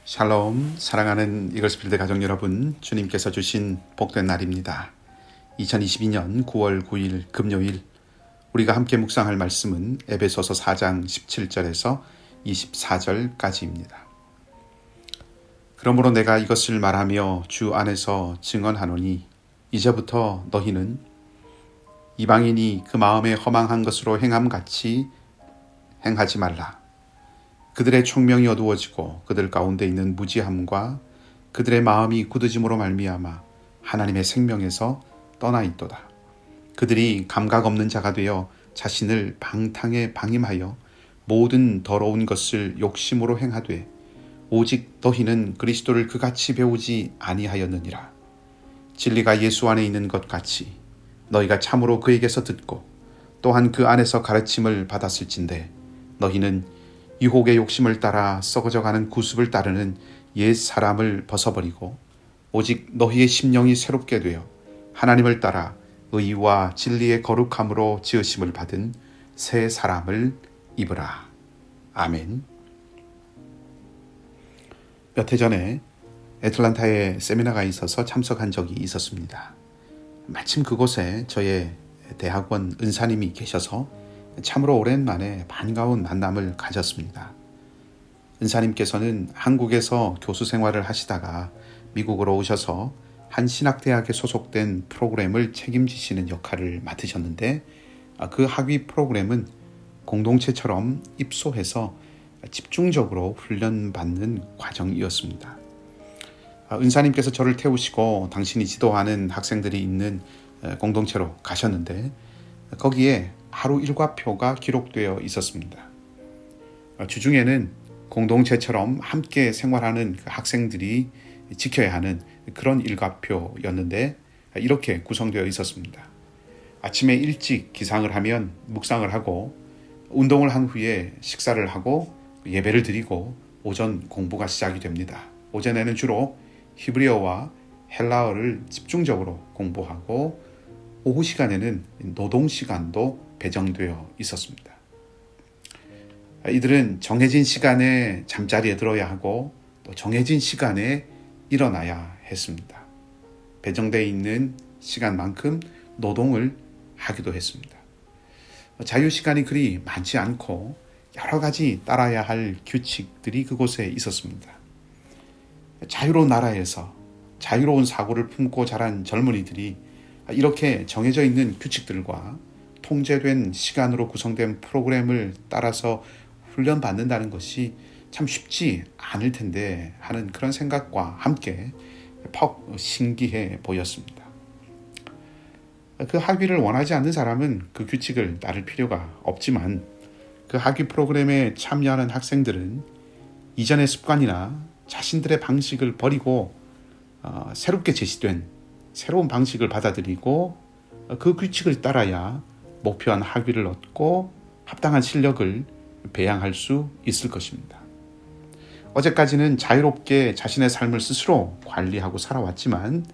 샬롬, 사랑하는 이글스필드 가족 여러분, 주님께서 주신 복된 날입니다. 2022년 9월 9일 금요일, 우리가 함께 묵상할 말씀은 에베소서 4장 17절에서 24절까지입니다. 그러므로 내가 이것을 말하며 주 안에서 증언하노니 이제부터 너희는 이방인이 그 마음에 허망한 것으로 행함같이 행하지 말라. 그들의 총명이 어두워지고 그들 가운데 있는 무지함과 그들의 마음이 굳어짐으로 말미암아 하나님의 생명에서 떠나 있도다. 그들이 감각 없는 자가 되어 자신을 방탕에 방임하여 모든 더러운 것을 욕심으로 행하되 오직 너희는 그리스도를 그같이 배우지 아니하였느니라. 진리가 예수 안에 있는 것 같이 너희가 참으로 그에게서 듣고 또한 그 안에서 가르침을 받았을진대 너희는 유혹의 욕심을 따라 썩어져가는 구습을 따르는 옛 사람을 벗어버리고 오직 너희의 심령이 새롭게 되어 하나님을 따라 의와 진리의 거룩함으로 지으심을 받은 새 사람을 입으라. 아멘. 몇 해 전에 애틀란타에 세미나가 있어서 참석한 적이 있었습니다. 마침 그곳에 저의 대학원 은사님이 계셔서 참으로 오랜만에 반가운 만남을 가졌습니다. 은사님께서는 한국에서 교수 생활을 하시다가 미국으로 오셔서 한 신학대학에 소속된 프로그램을 책임지시는 역할을 맡으셨는데 그 학위 프로그램은 공동체처럼 입소해서 집중적으로 훈련받는 과정이었습니다. 은사님께서 저를 태우시고 당신이 지도하는 학생들이 있는 공동체로 가셨는데 거기에 하루 일과표가 기록되어 있었습니다. 주중에는 공동체처럼 함께 생활하는 그 학생들이 지켜야 하는 그런 일과표였는데 이렇게 구성되어 있었습니다. 아침에 일찍 기상을 하면 묵상을 하고 운동을 한 후에 식사를 하고 예배를 드리고 오전 공부가 시작이 됩니다. 오전에는 주로 히브리어와 헬라어를 집중적으로 공부하고 오후 시간에는 노동 시간도 배정되어 있었습니다. 이들은 정해진 시간에 잠자리에 들어야 하고 또 정해진 시간에 일어나야 했습니다. 배정되어 있는 시간만큼 노동을 하기도 했습니다. 자유시간이 그리 많지 않고 여러 가지 따라야 할 규칙들이 그곳에 있었습니다. 자유로운 나라에서 자유로운 사고를 품고 자란 젊은이들이 이렇게 정해져 있는 규칙들과 통제된 시간으로 구성된 프로그램을 따라서 훈련받는다는 것이 참 쉽지 않을 텐데 하는 그런 생각과 함께 퍽 신기해 보였습니다. 그 학위를 원하지 않는 사람은 그 규칙을 따를 필요가 없지만 그 학위 프로그램에 참여하는 학생들은 이전의 습관이나 자신들의 방식을 버리고 새롭게 제시된 새로운 방식을 받아들이고 그 규칙을 따라야 목표한 학위를 얻고 합당한 실력을 배양할 수 있을 것입니다. 어제까지는 자유롭게 자신의 삶을 스스로 관리하고 살아왔지만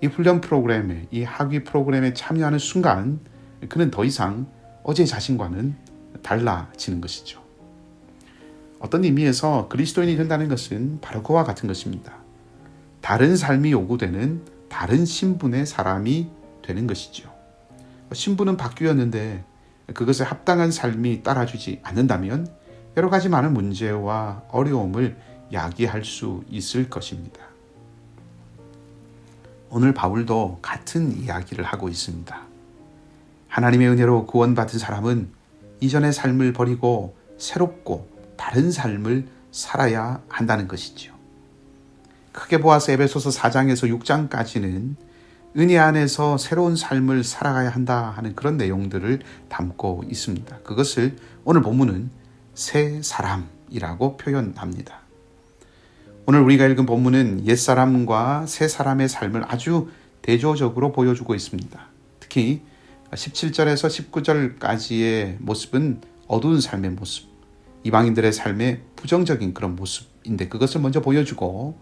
이 훈련 프로그램에, 이 학위 프로그램에 참여하는 순간 그는 더 이상 어제 자신과는 달라지는 것이죠. 어떤 의미에서 그리스도인이 된다는 것은 바로 그와 같은 것입니다. 다른 삶이 요구되는 다른 신분의 사람이 되는 것이죠. 신분은 바뀌었는데 그것에 합당한 삶이 따라주지 않는다면 여러 가지 많은 문제와 어려움을 야기할 수 있을 것입니다. 오늘 바울도 같은 이야기를 하고 있습니다. 하나님의 은혜로 구원받은 사람은 이전의 삶을 버리고 새롭고 다른 삶을 살아야 한다는 것이죠. 크게 보아서 에베소서 4장에서 6장까지는 은혜 안에서 새로운 삶을 살아가야 한다 하는 그런 내용들을 담고 있습니다. 그것을 오늘 본문은 새 사람이라고 표현합니다. 오늘 우리가 읽은 본문은 옛사람과 새 사람의 삶을 아주 대조적으로 보여주고 있습니다. 특히 17절에서 19절까지의 모습은 어두운 삶의 모습, 이방인들의 삶의 부정적인 그런 모습인데 그것을 먼저 보여주고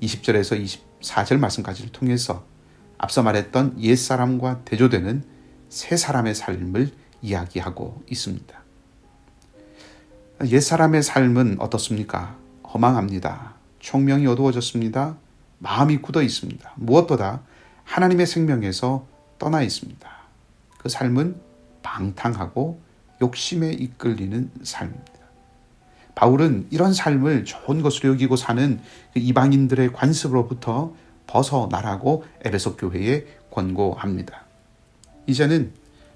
20절에서 24절 말씀까지를 통해서 앞서 말했던 옛사람과 대조되는 새 사람의 삶을 이야기하고 있습니다. 옛사람의 삶은 어떻습니까? 허망합니다. 총명이 어두워졌습니다. 마음이 굳어 있습니다. 무엇보다 하나님의 생명에서 떠나 있습니다. 그 삶은 방탕하고 욕심에 이끌리는 삶입니다. 바울은 이런 삶을 좋은 것으로 여기고 사는 그 이방인들의 관습으로부터 벗어나라고 에베소 교회에 권고합니다. 이제는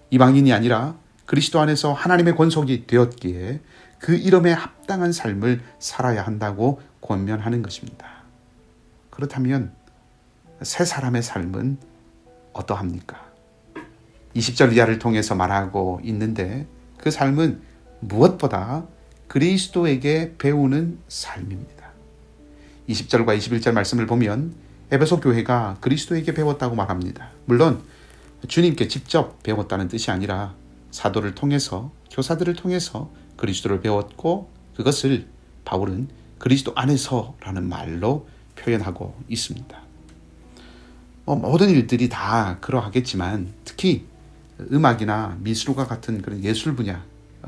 이방인이 아니라 그리스도 안에서 하나님의 권속이 되었기에 그 이름에 합당한 삶을 살아야 한다고 권면하는 것입니다. 그렇다면 새 사람의 삶은 어떠합니까? 20절 이하를 통해서 말하고 있는데 그 삶은 무엇보다 그리스도에게 배우는 삶입니다. 20절과 21절 말씀을 보면 에베소 교회가 그리스도에게 배웠다고 말합니다. 물론 주님께 직접 배웠다는 뜻이 아니라 사도를 통해서, 교사들을 통해서 그리스도를 배웠고 그것을 바울은 그리스도 안에서라는 말로 표현하고 있습니다. 모든 일들이 다 그러하겠지만 특히 음악이나 미술과 같은 그런 예술 분야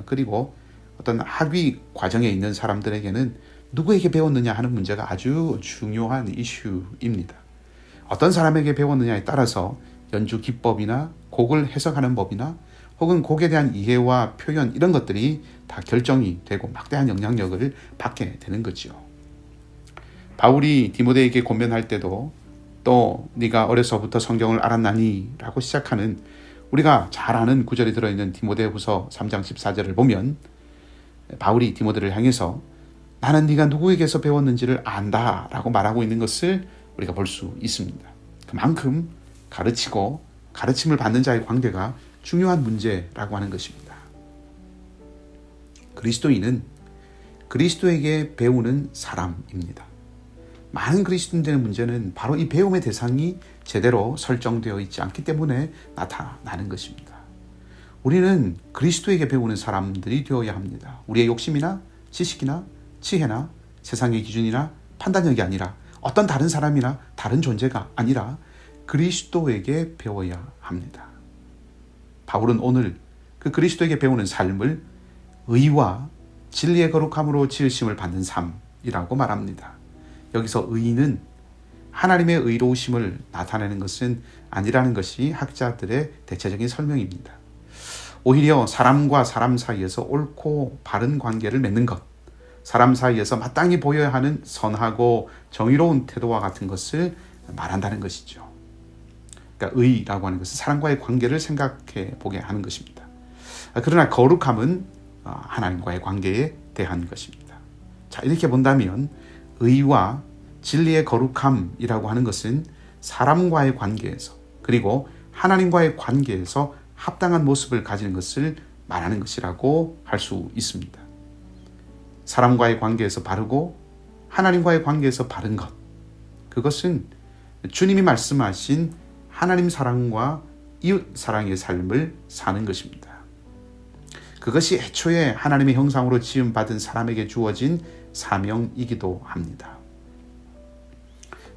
그리고 어떤 학위 과정에 있는 사람들에게는 누구에게 배웠느냐 하는 문제가 아주 중요한 이슈입니다. 어떤 사람에게 배웠느냐에 따라서 연주 기법이나 곡을 해석하는 법이나 혹은 곡에 대한 이해와 표현 이런 것들이 다 결정이 되고 막대한 영향력을 받게 되는 거죠. 바울이 디모데에게 권면할 때도 또 네가 어려서부터 성경을 알았나니 라고 시작하는 우리가 잘 아는 구절이 들어있는 디모데후서 3장 14절을 보면 바울이 디모데를 향해서 나는 네가 누구에게서 배웠는지를 안다 라고 말하고 있는 것을 우리가 볼 수 있습니다. 그만큼 가르치고 가르침을 받는 자의 관계가 중요한 문제라고 하는 것입니다. 그리스도인은 그리스도에게 배우는 사람입니다. 많은 그리스도인들의 문제는 바로 이 배움의 대상이 제대로 설정되어 있지 않기 때문에 나타나는 것입니다. 우리는 그리스도에게 배우는 사람들이 되어야 합니다. 우리의 욕심이나 지식이나 지혜나 세상의 기준이나 판단력이 아니라 어떤 다른 사람이나 다른 존재가 아니라 그리스도에게 배워야 합니다. 바울은 오늘 그 그리스도에게 배우는 삶을 의와 진리의 거룩함으로 지으심을 받는 삶이라고 말합니다. 여기서 의는 하나님의 의로우심을 나타내는 것은 아니라는 것이 학자들의 대체적인 설명입니다. 오히려 사람과 사람 사이에서 옳고 바른 관계를 맺는 것, 사람 사이에서 마땅히 보여야 하는 선하고 정의로운 태도와 같은 것을 말한다는 것이죠. 그러니까 의라고 하는 것은 사람과의 관계를 생각해 보게 하는 것입니다. 그러나 거룩함은 하나님과의 관계에 대한 것입니다. 자, 이렇게 본다면 의와 진리의 거룩함이라고 하는 것은 사람과의 관계에서 그리고 하나님과의 관계에서 합당한 모습을 가지는 것을 말하는 것이라고 할 수 있습니다. 사람과의 관계에서 바르고 하나님과의 관계에서 바른 것, 그것은 주님이 말씀하신 하나님 사랑과 이웃 사랑의 삶을 사는 것입니다. 그것이 애초에 하나님의 형상으로 지음받은 사람에게 주어진 사명이기도 합니다.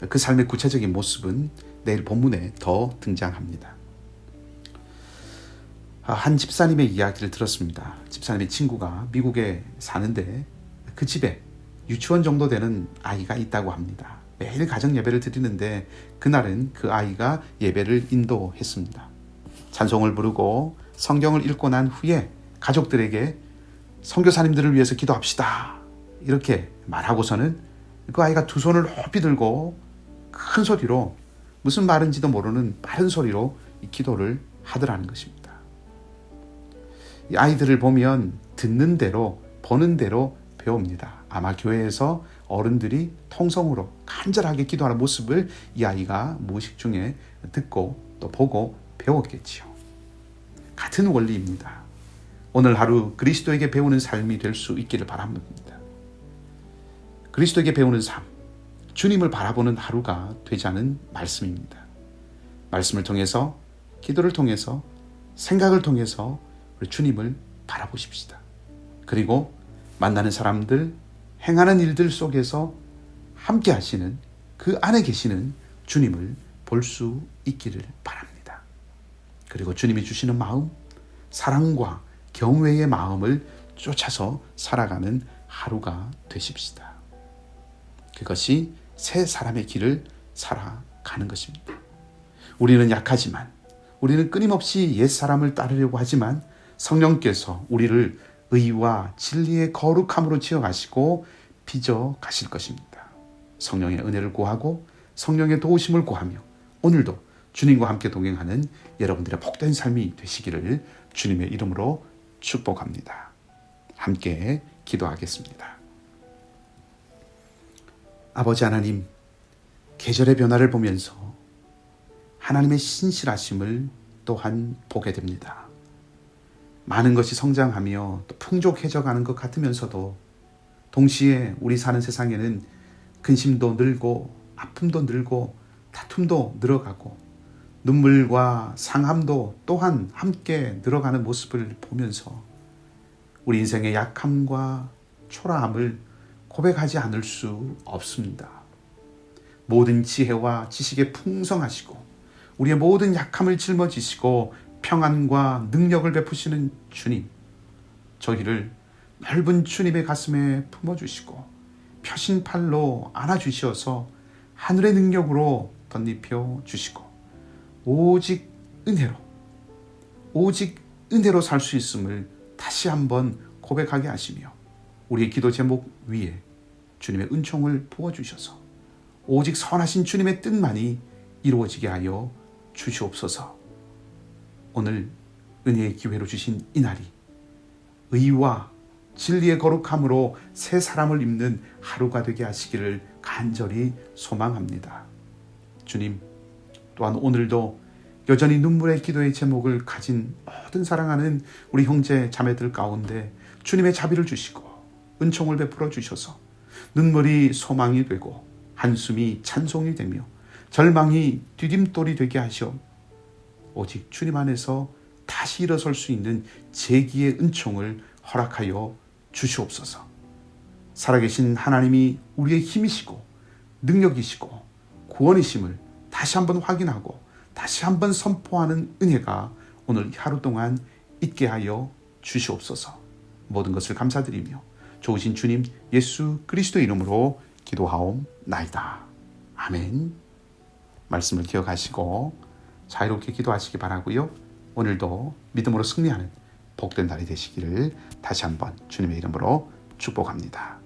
그 삶의 구체적인 모습은 내일 본문에 더 등장합니다. 한 집사님의 이야기를 들었습니다. 집사님의 친구가 미국에 사는데 그 집에 유치원 정도 되는 아이가 있다고 합니다. 매일 가정 예배를 드리는데 그날은 그 아이가 예배를 인도했습니다. 찬송을 부르고 성경을 읽고 난 후에 가족들에게 선교사님들을 위해서 기도합시다 이렇게 말하고서는 그 아이가 두 손을 높이 들고 큰 소리로 무슨 말인지도 모르는 빠른 소리로 이 기도를 하더라는 것입니다. 이 아이들을 보면 듣는 대로 보는 대로 배웁니다. 아마 교회에서 어른들이 통성으로 간절하게 기도하는 모습을 이 아이가 무의식 중에 듣고 또 보고 배웠겠지요. 같은 원리입니다. 오늘 하루 그리스도에게 배우는 삶이 될 수 있기를 바랍니다. 그리스도에게 배우는 삶, 주님을 바라보는 하루가 되자는 말씀입니다. 말씀을 통해서, 기도를 통해서, 생각을 통해서 우리 주님을 바라보십시다. 그리고 만나는 사람들, 행하는 일들 속에서 함께 하시는 그 안에 계시는 주님을 볼 수 있기를 바랍니다. 그리고 주님이 주시는 마음, 사랑과 경외의 마음을 쫓아서 살아가는 하루가 되십시다. 그것이 새 사람의 길을 살아가는 것입니다. 우리는 약하지만, 우리는 끊임없이 옛사람을 따르려고 하지만 성령께서 우리를 의와 진리의 거룩함으로 지어가시고 빚어 가실 것입니다. 성령의 은혜를 구하고 성령의 도우심을 구하며 오늘도 주님과 함께 동행하는 여러분들의 복된 삶이 되시기를 주님의 이름으로 축복합니다. 함께 기도하겠습니다. 아버지 하나님, 계절의 변화를 보면서 하나님의 신실하심을 또한 보게 됩니다. 많은 것이 성장하며 또 풍족해져가는 것 같으면서도 동시에 우리 사는 세상에는 근심도 늘고 아픔도 늘고 다툼도 늘어가고 눈물과 상함도 또한 함께 늘어가는 모습을 보면서 우리 인생의 약함과 초라함을 고백하지 않을 수 없습니다. 모든 지혜와 지식에 풍성하시고 우리의 모든 약함을 짊어지시고 평안과 능력을 베푸시는 주님, 저희를 넓은 주님의 가슴에 품어주시고 펴신 팔로 안아주셔서 하늘의 능력으로 덧입혀 주시고 오직 은혜로 살 수 있음을 다시 한번 고백하게 하시며 우리의 기도 제목 위에 주님의 은총을 부어주셔서 오직 선하신 주님의 뜻만이 이루어지게 하여 주시옵소서. 오늘 은혜의 기회로 주신 이 날이 의와 진리의 거룩함으로 새 사람을 입는 하루가 되게 하시기를 간절히 소망합니다. 주님, 또한 오늘도 여전히 눈물의 기도의 제목을 가진 모든 사랑하는 우리 형제 자매들 가운데 주님의 자비를 주시고 은총을 베풀어 주셔서 눈물이 소망이 되고 한숨이 찬송이 되며 절망이 디딤돌이 되게 하시오 오직 주님 안에서 다시 일어설 수 있는 재기의 은총을 허락하여 주시옵소서. 살아계신 하나님이 우리의 힘이시고 능력이시고 구원이심을 다시 한번 확인하고 다시 한번 선포하는 은혜가 오늘 하루 동안 있게 하여 주시옵소서. 모든 것을 감사드리며 좋으신 주님 예수 그리스도 이름으로 기도하옵나이다. 아멘. 말씀을 기억하시고 자유롭게 기도하시기 바라고요. 오늘도 믿음으로 승리하는 복된 날이 되시기를 다시 한번 주님의 이름으로 축복합니다.